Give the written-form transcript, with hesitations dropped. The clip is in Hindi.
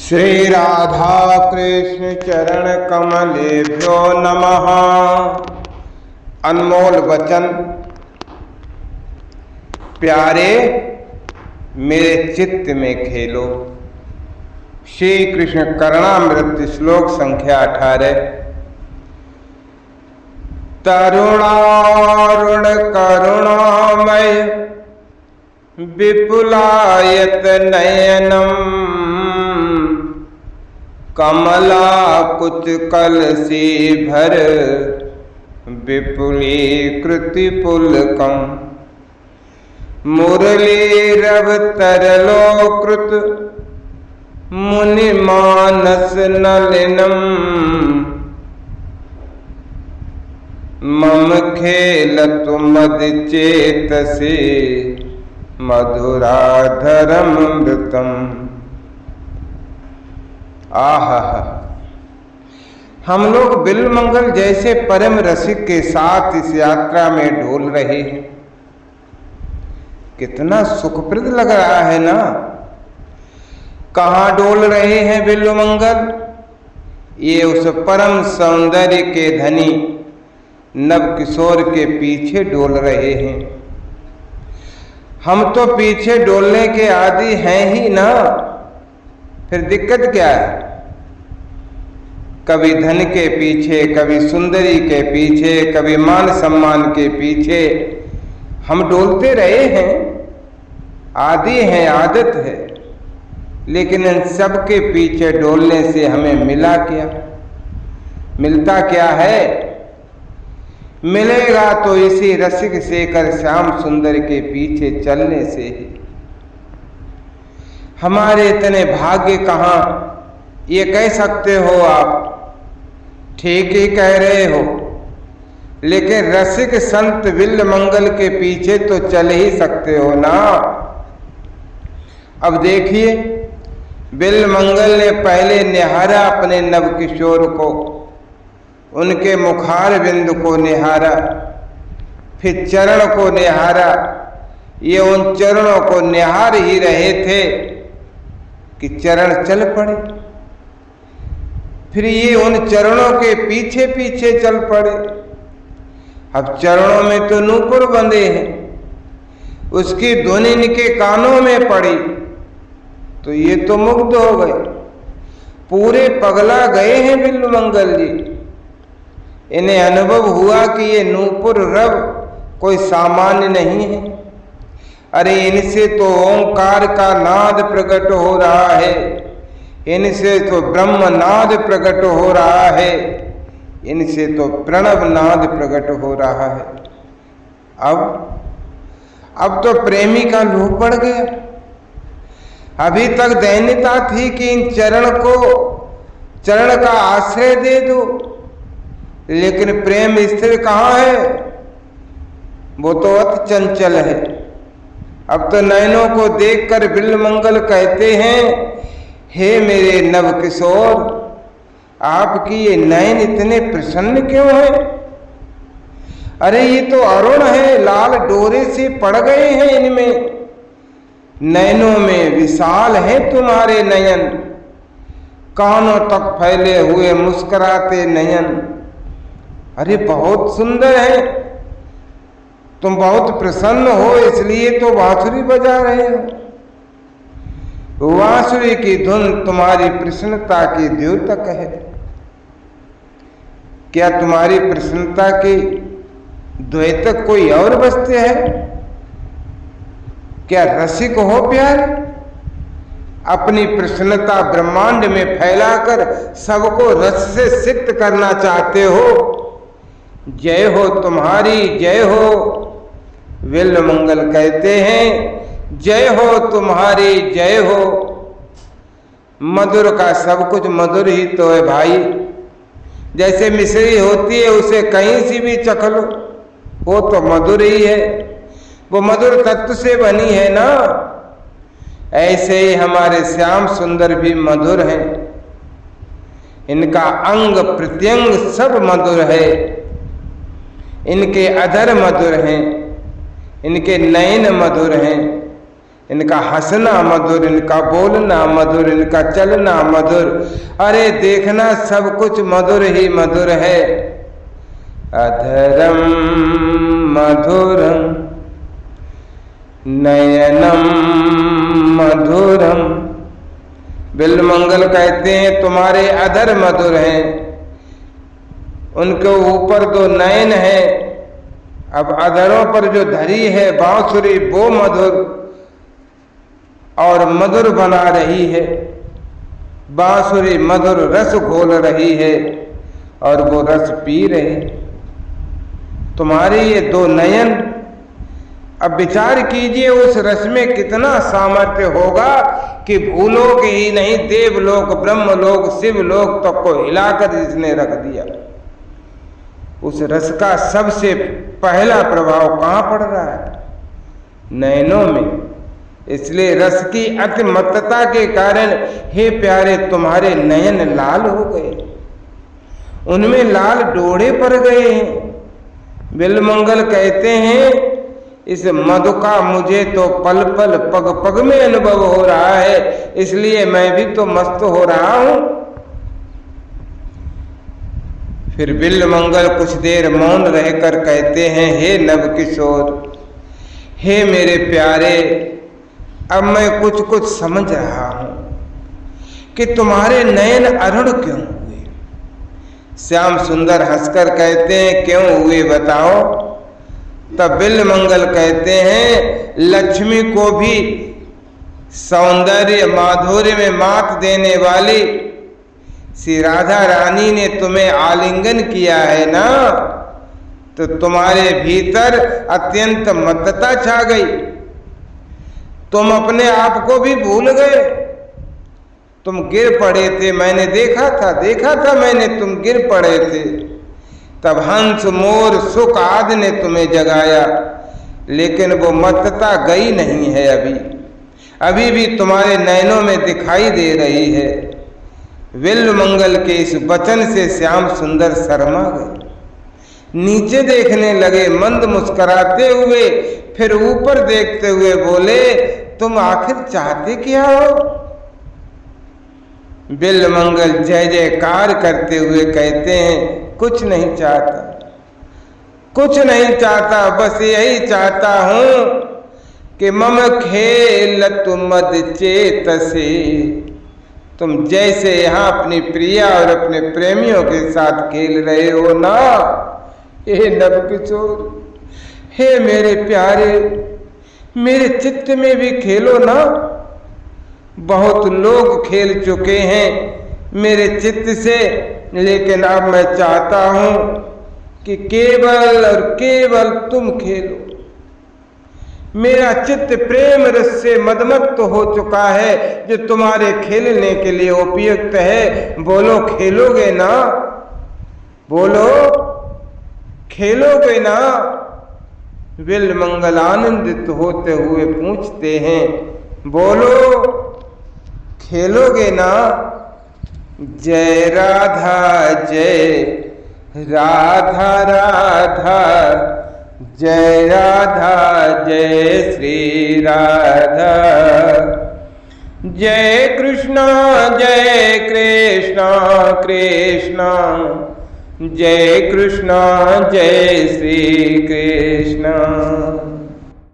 श्री राधा कृष्ण चरण कमलेभ्यो नमः। अनमोल वचन प्यारे मेरे चित्त में खेलो। श्री कृष्ण करुणामृत श्लोक संख्या 18। तरुणारुण करुणामय विपुलायत नयनम कमला कुचकलसी भर विपुलीकृति पुलकम मुरलीरव तरलोकृत मुनि मानस नलिनम मम खेलतु मद चेतसे मधुराधरमृतम। आहा, हम लोग बिल्वमंगल जैसे परम रसिक के साथ इस यात्रा में डोल रहे हैं। कितना सुखप्रद लग रहा है ना। कहाँ डोल रहे हैं बिल्वमंगल? ये उस परम सौंदर्य के धनी नव किशोर के पीछे डोल रहे हैं। हम तो पीछे डोलने के आदी हैं ही ना, फिर दिक्कत क्या है? कभी धन के पीछे, कभी सुंदरी के पीछे, कभी मान सम्मान के पीछे हम डोलते रहे हैं। आदी है, आदत है। लेकिन इन सब के पीछे डोलने से हमें मिला क्या? मिलता क्या है? मिलेगा तो इसी रसिक शेखर श्याम सुंदर के पीछे चलने से ही। हमारे इतने भाग्य कहाँ, ये कह सकते हो आप, ठीक ही कह रहे हो। लेकिन रसिक संत बिल्वमंगल के पीछे तो चल ही सकते हो ना। अब देखिए, बिल्वमंगल ने पहले निहारा अपने नव किशोर को, उनके मुखार बिंद को निहारा, फिर चरण को निहारा। ये उन चरणों को निहार ही रहे थे कि चरण चल पड़े। फिर ये उन चरणों के पीछे पीछे चल पड़े। अब चरणों में तो नूपुर बंधे हैं, उसकी ध्वनि इनके कानों में पड़ी तो ये तो मुग्ध हो गए, पूरे पगला गए हैं बिल्वमंगल जी। इन्हें अनुभव हुआ कि ये नूपुर रव कोई सामान्य नहीं है। अरे इनसे तो ओंकार का नाद प्रकट हो रहा है, इनसे तो ब्रह्म नाद प्रकट हो रहा है, इनसे तो प्रणव नाद प्रकट हो रहा है। अब तो प्रेमी का लोभ बढ़ गया। अभी तक दैन्यता थी कि इन चरण का आश्रय दे दो, लेकिन प्रेम स्थिर कहाँ है? वो तो अति चंचल है। अब तो नयनों को देखकर बिल्वमंगल कहते हैं, हे मेरे नव किशोर, आपकी ये नयन इतने प्रसन्न क्यों है? अरे ये तो अरुण है, लाल डोरे से पड़ गए हैं इनमें। नयनों में विशाल है तुम्हारे नयन, कानों तक फैले हुए मुस्कुराते नयन। अरे बहुत सुंदर है, तुम बहुत प्रसन्न हो, इसलिए तो बांसुरी बजा रहे हो। बांसुरी की धुन तुम्हारी प्रसन्नता की द्योतक है। क्या तुम्हारी प्रसन्नता की द्योतक कोई और वस्तु है? क्या रसिक हो प्यारे? अपनी प्रसन्नता ब्रह्मांड में फैलाकर सबको रस से सिक्त करना चाहते हो। जय हो तुम्हारी, जय हो। बिल्वमंगल कहते हैं, जय हो तुम्हारी, जय हो। मधुर का सब कुछ मधुर ही तो है भाई। जैसे मिश्री होती है, उसे कहीं से भी चख लो, वो तो मधुर ही है, वो मधुर तत्व से बनी है ना। ऐसे ही हमारे श्याम सुंदर भी मधुर हैं। इनका अंग प्रत्यंग सब मधुर है। इनके अधर मधुर हैं, इनके नयन मधुर हैं, इनका हंसना मधुर, इनका बोलना मधुर, इनका चलना मधुर। अरे देखना सब कुछ मधुर ही मधुर है। अधरम मधुरम नयनम मधुरम। बिल्वमंगल कहते हैं तुम्हारे अधर मधुर हैं, उनके ऊपर दो नयन है। अब अधरों पर जो धरी है बांसुरी वो मधुर और मधुर बना रही है। बांसुरी मधुर रस घोल रही है और वो रस पी रहे। तुम्हारे ये दो नयन, अब विचार कीजिए उस रस में कितना सामर्थ्य होगा कि भूलोक ही नहीं, देवलोक, ब्रह्मलोक, शिवलोक तक को हिलाकर जिसने रख दिया। उस रस का सबसे पहला प्रभाव कहाँ पड़ रहा है? नयनों में। इसलिए रस की अतिमत्तता के कारण हे प्यारे तुम्हारे नयन लाल हो गए, उनमें लाल डोरे पड़ गए हैं। बिल्वमंगल कहते हैं इस मधु का मुझे तो पल पल पग पग में अनुभव हो रहा है, इसलिए मैं भी तो मस्त हो रहा हूं। फिर बिल्वमंगल कुछ देर मौन रहकर कहते हैं हे नवकिशोर, हे मेरे प्यारे, अब मैं कुछ कुछ समझ रहा हूं कि तुम्हारे नयन अरुण क्यों हुए। श्याम सुंदर हंसकर कहते हैं क्यों हुए बताओ। तब बिल्वमंगल कहते हैं लक्ष्मी को भी सौंदर्य माधुर्य में मात देने वाली श्री राधा रानी ने तुम्हें आलिंगन किया है ना, तो तुम्हारे भीतर अत्यंत मत्तता छा गई। तुम अपने आप को भी भूल गए। तुम गिर पड़े थे, मैंने देखा था मैंने, तुम गिर पड़े थे। तब हंस मोर सुख आदि ने तुम्हें जगाया, लेकिन वो मत्तता गई नहीं है। अभी भी तुम्हारे नयनों में दिखाई दे रही है। बिल्वमंगल के इस वचन से श्याम सुंदर शर्मा गए, नीचे देखने लगे मंद मुस्कुराते हुए, फिर ऊपर देखते हुए बोले तुम आखिर चाहते क्या हो? बिल्वमंगल जय जयकार करते हुए कहते हैं कुछ नहीं चाहता, कुछ नहीं चाहता, बस यही चाहता हूं कि मम खेल तुम मद चेतसे। तुम जैसे यहाँ अपनी प्रिया और अपने प्रेमियों के साथ खेल रहे हो ना, हे नवकिशोर, हे मेरे प्यारे, मेरे चित्त में भी खेलो ना। बहुत लोग खेल चुके हैं मेरे चित्त से, लेकिन अब मैं चाहता हूं कि केवल और केवल तुम खेलो। मेरा चित्त प्रेम रस से मदमत्त हो चुका है, जो तुम्हारे खेलने के लिए उपयुक्त है। बोलो खेलोगे ना? बोलो खेलोगे ना? बिल्वमंगल आनंदित होते हुए पूछते हैं बोलो खेलोगे ना? जय राधा जय राधा राधा, जय राधा जय श्री राधा। जय कृष्णा कृष्णा कृष्णा, जय कृष्णा जय श्री कृष्णा।